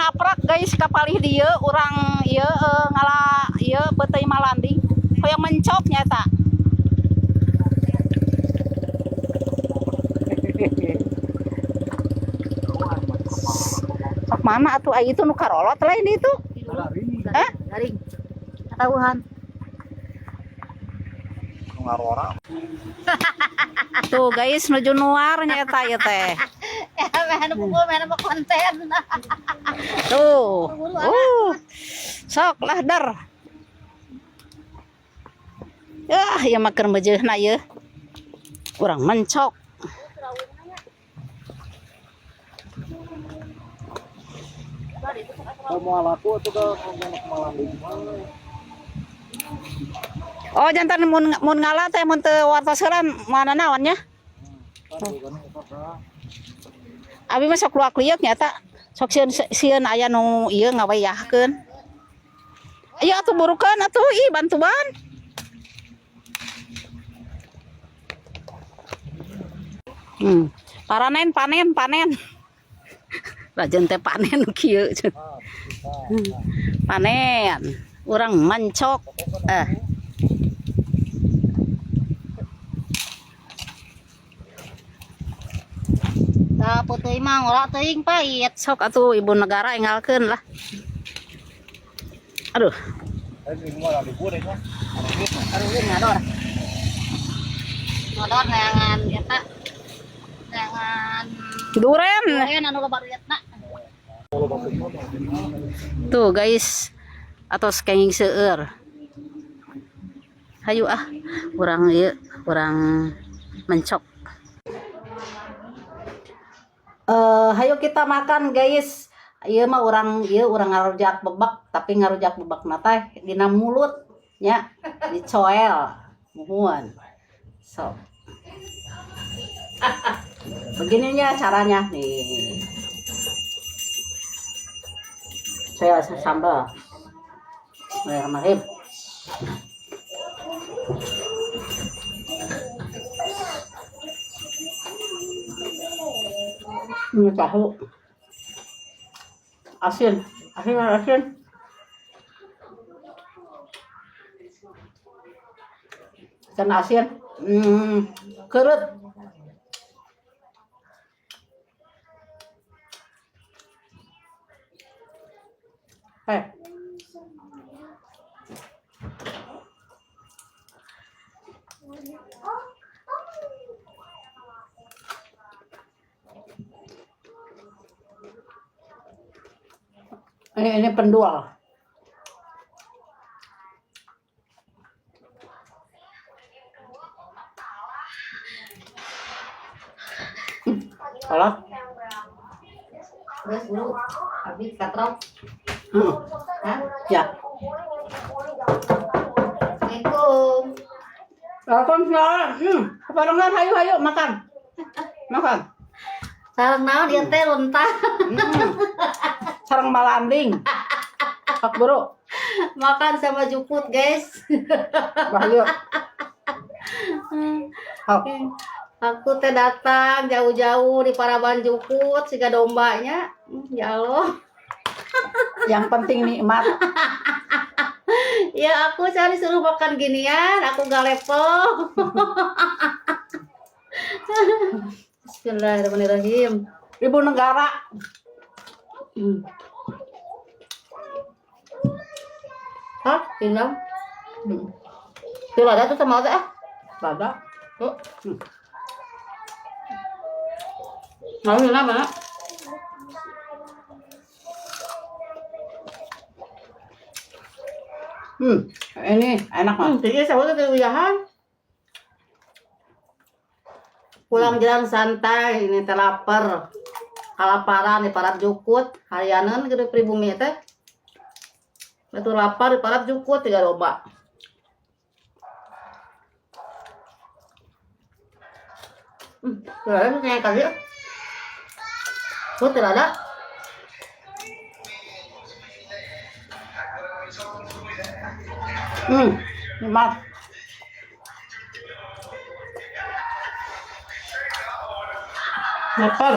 naprak guys kapalih dia orang ieu ngala ieu beuteung malanding hoyong mencok nyata. Sok mana atuh ai itu nu karolot lain itu? Hah? Garing. Ketahuan. Tuh guys menuju nuar nyata ya teh. Ya mana konten. Tuh. Sok lah dar. Ya makan bejeuna ye. Urang mencok. Oh jantan mun ngala teh mun teu wartoseran mana naonnya? Abi mah sok luak liuk nyata. Sok sieun aya nu ieu ngawayahkeun. Ayo atuh burukeun atuh ih bantuan. Panen. Lajen teh panen kieu. Panen. Urang mencok. Tah puteuy mah ngora teuing pait. Sok atuh ibu negara enggalkeun lah. Aduh. Arueun ngador. Ngador neangan eta. Neangan Duren. duren anu loba duitna. Tuh guys. Atos kenging seueur. Hayu urang ieu urang mencok. Hayo kita makan guys. Ieu mah urang ngarujak bebak tapi ngarujak bebak na teh dina mulut nya dicoel muhun. So. Begininya caranya nih. Saya sambal. Bismillahirrahmanirrahim. Ini tahu asin. Ikan asin kerut. Ini pendual. Kalau Geus buru habis katrok. Hah? ya. Assalamualaikum. Waalaikumsalam. Keparengan hayu makan. Makan. Sareng naon ieu teh lontah. Sareng malanding. Sok buru. Makan sama jukut, guys. Bahayu. Aku teh datang jauh-jauh di Paraban Jukut siga dombanya. Ya Allah. Yang penting nikmat. Ya aku cari suruh makan ginian, aku gak level. Bismillahirrahmanirrahim. Ibu negara. Hah? Pinang? Tuh ada tuh sama ada Ada. Tuh. Mau mana? Ini enak mah. Jadi saya udah kewiyahan. Pulang jalan santai, ini teh lapar. Kalaparan di Parat Jukut, harianan gitu pribumi teh. Itu lapar di Parat Jukut 3 loba. Ada kayak kali ya. Tuh tidak ada. Nikmat. Lapar.